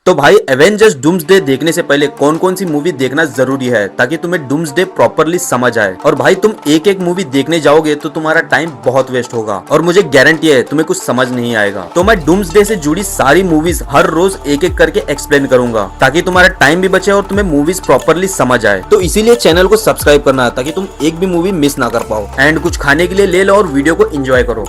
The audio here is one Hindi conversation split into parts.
तो भाई एवेंजर्स डूम्सडे देखने से पहले कौन कौन सी मूवी देखना जरूरी है ताकि तुम्हें डूम्सडे प्रॉपरली समझ आए। और भाई तुम एक एक मूवी देखने जाओगे तो तुम्हारा टाइम बहुत वेस्ट होगा और मुझे गारंटी है तुम्हें कुछ समझ नहीं आएगा। तो मैं डूम्सडे से जुड़ी सारी मूवीज हर रोज एक एक करके एक्सप्लेन करूंगा ताकि तुम्हारा टाइम भी बचे और तुम्हें मूवीज प्रॉपरली समझ आए। तो इसीलिए चैनल को सब्सक्राइब करना ताकि तुम एक भी मूवी मिस ना कर पाओ। एंड कुछ खाने के लिए ले लो और वीडियो को एंजॉय करो।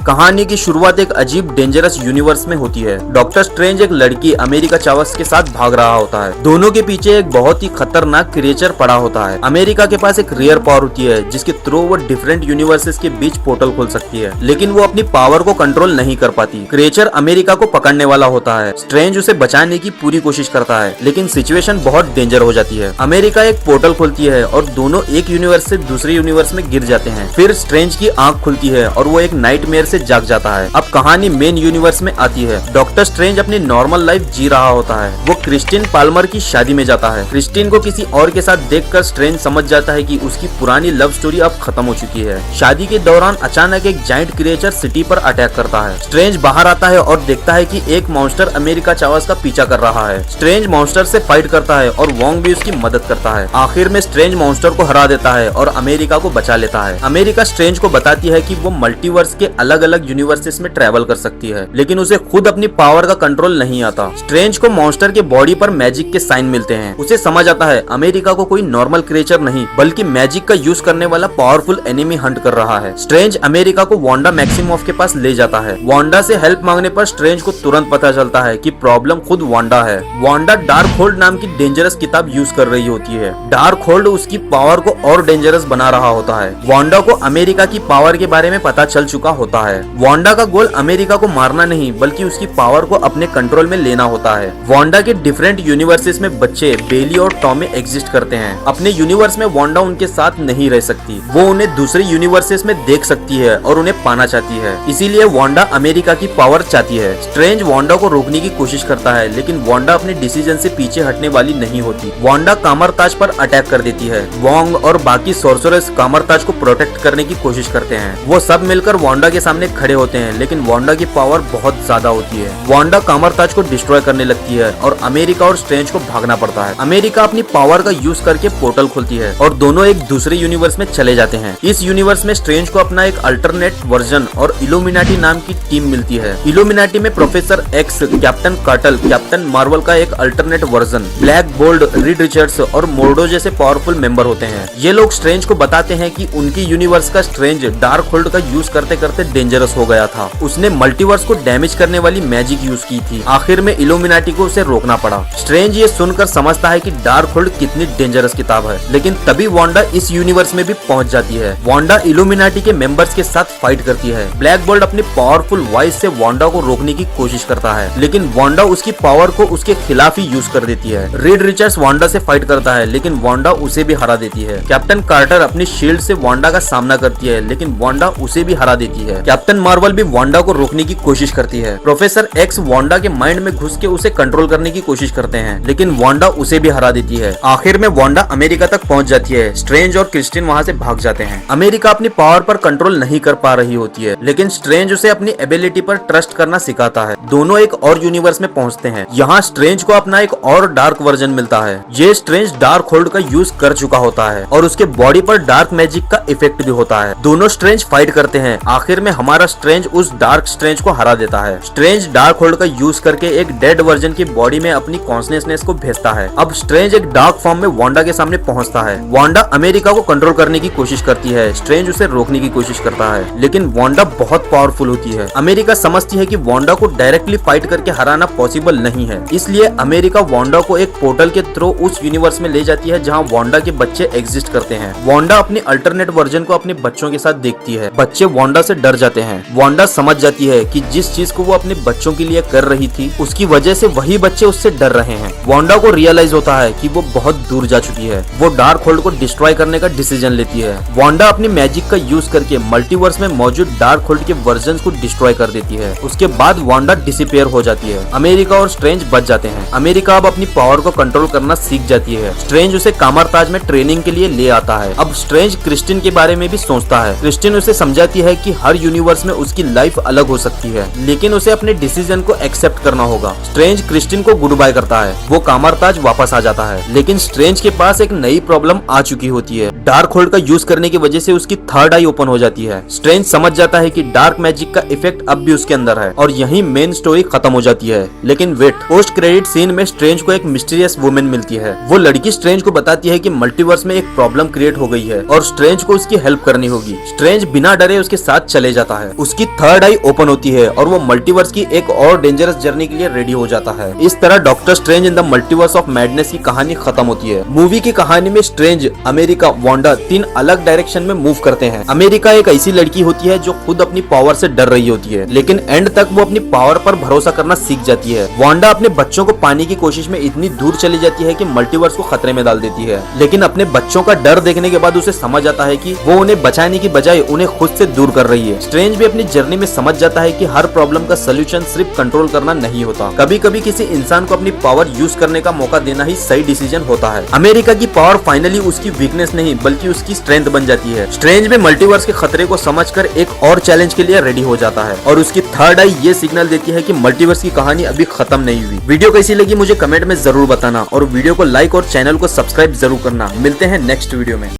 कहानी की शुरुआत एक अजीब डेंजरस यूनिवर्स में होती है। डॉक्टर स्ट्रेंज एक लड़की अमेरिका चावस के साथ भाग रहा होता है। दोनों के पीछे एक बहुत ही खतरनाक क्रिएचर पड़ा होता है। अमेरिका के पास एक रेयर पावर होती है जिसके थ्रू वो डिफरेंट यूनिवर्सेस के बीच पोर्टल खोल सकती है, लेकिन वो अपनी पावर को कंट्रोल नहीं कर पाती। क्रिएचर अमेरिका को पकड़ने वाला होता है। स्ट्रेंज उसे बचाने की पूरी कोशिश करता है, लेकिन सिचुएशन बहुत डेंजर हो जाती है। अमेरिका एक पोर्टल खोलती है और दोनों एक यूनिवर्स से दूसरे यूनिवर्स में गिर जाते हैं। फिर स्ट्रेंज की आंख खुलती है और वो एक नाइटमेयर से जाग जाता है। अब कहानी मेन यूनिवर्स में आती है। डॉक्टर स्ट्रेंज अपनी नॉर्मल लाइफ जी रहा होता है। वो क्रिस्टिन पाल्मर की शादी में जाता है। क्रिस्टिन को किसी और के साथ देखकर स्ट्रेंज समझ जाता है कि उसकी पुरानी लव स्टोरी अब खत्म हो चुकी है। शादी के दौरान अचानक एक जायंट क्रिएचर सिटी पर अटैक करता है। स्ट्रेंज बाहर आता है और देखता है कि एक मॉन्स्टर अमेरिका चावस का पीछा कर रहा है। स्ट्रेंज मॉन्स्टर से फाइट करता है और वोंग भी उसकी मदद करता है। आखिर में स्ट्रेंज मॉन्स्टर को हरा देता है और अमेरिका को बचा लेता है। अमेरिका स्ट्रेंज को बताती है कि वो मल्टीवर्स के अलग अलग यूनिवर्सेस में ट्रैवल कर सकती है, लेकिन उसे खुद अपनी पावर का कंट्रोल नहीं आता। स्ट्रेंज को मॉन्स्टर के बॉडी पर मैजिक के साइन मिलते हैं। उसे समझ आता है अमेरिका को कोई नॉर्मल क्रिएचर नहीं बल्कि मैजिक का यूज करने वाला पावरफुल एनिमी हंट कर रहा है। स्ट्रेंज अमेरिका को वांडा मैक्सिमॉफ के पास ले जाता है। वांडा से हेल्प मांगने पर स्ट्रेंज को तुरंत पता चलता है कि प्रॉब्लम खुद वांडा है। वांडा डार्क होल्ड नाम की डेंजरस किताब यूज कर रही होती है। डार्क होल्ड उसकी पावर को और डेंजरस बना रहा होता है। वांडा को अमेरिका की पावर के बारे में पता चल चुका होता है। वांडा का गोल अमेरिका को मारना नहीं बल्कि उसकी पावर को अपने कंट्रोल में लेना होता है। वांडा के डिफरेंट यूनिवर्सेस में बच्चे बेली और टॉमी एग्जिस्ट करते हैं। अपने यूनिवर्स में वांडा उनके साथ नहीं रह सकती। वो उन्हें दूसरे यूनिवर्सेस में देख सकती है और उन्हें पाना चाहती है। इसीलिए वांडा अमेरिका की पावर चाहती है। स्ट्रेंज वांडा को रोकने की कोशिश करता है, लेकिन वांडा अपने डिसीजन से पीछे हटने वाली नहीं होती। वांडा कामरताज पर अटैक कर देती है। वोंग और बाकी सोर्सरर्स कामरताज को प्रोटेक्ट करने की कोशिश करते हैं। वो सब मिलकर वांडा के सामने खड़े होते हैं, लेकिन वांडा की पावर बहुत ज्यादा होती है। वांडा कामरताज को डिस्ट्रॉय करने लगती है और अमेरिका और स्ट्रेंज को भागना पड़ता है। अमेरिका अपनी पावर का यूज करके पोर्टल खोलती है और दोनों एक दूसरे यूनिवर्स में चले जाते हैं। इस यूनिवर्स में स्ट्रेंज को अपना एक अल्टरनेट वर्जन और इल्यूमिनाटी नाम की टीम मिलती है। इल्यूमिनाटी में professor x, captain cartel, captain Marvel का एक alternate version, black bolt, Reed Richards और मोर्डो जैसे पावरफुल मेंबर होते हैं। ये लोग स्ट्रेंज को बताते हैं कि उनकी यूनिवर्स का स्ट्रेंज डार्क होल्ड का यूज करते करते डेंजरस हो गया था। उसने मल्टीवर्स को डैमेज करने वाली मैजिक यूज की थी। आखिर में इल्यूमिनाटी को उसे रोकना पड़ा। स्ट्रेंज ये सुनकर समझता है कि डार्क होल्ड कितनी डेंजरस किताब है, लेकिन तभी वांडा इस यूनिवर्स में भी पहुंच जाती है। वांडा इल्यूमिनाटी के मेंबर्स के साथ फाइट करती है। ब्लैक बोल्ट अपनी पावरफुल वॉइस से वांडा को रोकने की कोशिश करता है, लेकिन वांडा उसकी पावर को उसके खिलाफ ही यूज कर देती है। रीड रिचर्ड्स वांडा से फाइट करता है, लेकिन वांडा उसे भी हरा देती है। कैप्टन कार्टर अपनी शील्ड से वांडा का सामना करती है, लेकिन वांडा उसे भी हरा देती है। कैप्टन मार्वल भी वांडा को रोकने की कोशिश करती है। प्रोफेसर एक्स वांडा के माइंड में घुस के उसे कंट्रोल करने की कोशिश करते हैं, लेकिन वांडा उसे भी हरा देती है। आखिर में वांडा अमेरिका तक पहुंच जाती है। स्ट्रेंज और क्रिस्टिन वहां से भाग जाते हैं। अमेरिका अपनी पावर पर कंट्रोल नहीं कर पा रही होती है, लेकिन स्ट्रेंज उसे अपनी एबिलिटी पर ट्रस्ट करना सिखाता है। दोनों एक और यूनिवर्स में पहुंचते हैं। यहाँ स्ट्रेंज को अपना एक और डार्क वर्जन मिलता है। ये स्ट्रेंज डार्क होल्ड का यूज कर चुका होता है और उसके बॉडी पर डार्क मैजिक का इफेक्ट भी होता है। दोनों स्ट्रेंज फाइट करते हैं। आखिर में हमारा स्ट्रेंज उस डार्क स्ट्रेंज को हरा देता है। स्ट्रेंज डार्क होल्ड का यूज करके एक डेड वर्जन की बॉडी में अपनी कॉन्शियसनेस को भेजता है। अब स्ट्रेंज एक डार्क फॉर्म में वांडा के सामने पहुंचता है। वांडा अमेरिका को कंट्रोल करने की कोशिश करती है। स्ट्रेंज उसे रोकने की कोशिश करता है, लेकिन वांडा बहुत पावरफुल होती है। अमेरिका समझती है कि वांडा को डायरेक्टली फाइट करके हराना पॉसिबल नहीं है, इसलिए अमेरिका वांडा को एक पोर्टल के थ्रू उस यूनिवर्स में ले जाती है जहाँ वांडा के बच्चे एग्जिस्ट करते हैं। वांडा अपनी अल्टरनेट वर्जन को अपने बच्चों के साथ देखती है। बच्चे वांडा से डर जाते हैं। वांडा समझ जाती है कि जिस चीज को वो अपने बच्चों के लिए कर रही थी उसकी वजह से वही बच्चे उससे डर रहे हैं। वांडा को रियलाइज होता है कि वो बहुत दूर जा चुकी है। वो डार्क होल्ड को डिस्ट्रॉय करने का डिसीजन लेती है। वांडा अपनी मैजिक का यूज करके मल्टीवर्स में मौजूद डार्क होल्ड के वर्जन को डिस्ट्रॉय कर देती है। उसके बाद वांडा डिसअपीयर हो जाती है। अमेरिका और स्ट्रेंज बच जाते हैं। अमेरिका अब अपनी पावर को कंट्रोल करना सीख जाती है। स्ट्रेंज उसे कामरताज में ट्रेनिंग के लिए ले आता है। अब स्ट्रेंज क्रिस्टिन के बारे में भी सोचता है। क्रिस्टिन उसे समझाती है कि हर यूनिवर्स यूनिवर्स में उसकी लाइफ अलग हो सकती है, लेकिन उसे अपने डिसीजन को एक्सेप्ट करना होगा। स्ट्रेंज क्रिस्टिन को गुड बाय करता है, वो कामरताज वापस आ जाता है, लेकिन स्ट्रेंज के पास एक नई प्रॉब्लम आ चुकी होती है। डार्क होल्ड का यूज करने की वजह से उसकी थर्ड आई ओपन हो जाती है। स्ट्रेंज समझ जाता है कि डार्क मैजिक का इफेक्ट अब भी उसके अंदर है और यही मेन स्टोरी खत्म हो जाती है। लेकिन वेट, पोस्ट क्रेडिट सीन में स्ट्रेंज को एक मिस्टीरियस वुमेन मिलती है। वो लड़की स्ट्रेंज को बताती है कि मल्टीवर्स में एक प्रॉब्लम क्रिएट हो गई है और स्ट्रेंज को उसकी हेल्प करनी होगी। स्ट्रेंज बिना डरे उसके साथ चले जाता है। उसकी थर्ड आई ओपन होती है और वो मल्टीवर्स की एक और डेंजरस जर्नी के लिए रेडी हो जाता है। इस तरह doctor strange in the multiverse of madness की कहानी खत्म होती है। मूवी की कहानी में स्ट्रेंज, अमेरिका, वांडा 3 अलग डायरेक्शन में मूव करते हैं। अमेरिका एक ऐसी लड़की होती है जो खुद अपनी पावर से डर रही होती है, लेकिन एंड तक वो अपनी पावर पर भरोसा करना सीख जाती है। वांडा अपने बच्चों को पाने की कोशिश में इतनी दूर चली जाती है कि मल्टीवर्स को खतरे में डाल देती है, लेकिन अपने बच्चों का डर देखने के बाद उसे समझ आता है कि वो उन्हें बचाने की बजाय उन्हें खुद से दूर कर रही है। स्ट्रेंज भी अपनी जर्नी में समझ जाता है कि हर प्रॉब्लम का सोल्यूशन सिर्फ कंट्रोल करना नहीं होता, कभी कभी किसी इंसान को अपनी पावर यूज करने का मौका देना ही सही डिसीजन होता है। अमेरिका की पावर फाइनली उसकी वीकनेस नहीं बल्कि उसकी स्ट्रेंथ बन जाती है। स्ट्रेंज में मल्टीवर्स के खतरे को समझकर एक और चैलेंज के लिए रेडी हो जाता है और उसकी थर्ड आई ये सिग्नल देती है कि मल्टीवर्स की कहानी अभी खत्म नहीं हुई। वीडियो कैसी लगी मुझे कमेंट में जरूर बताना और वीडियो को लाइक और चैनल को सब्सक्राइब जरूर करना। मिलते हैं नेक्स्ट वीडियो में।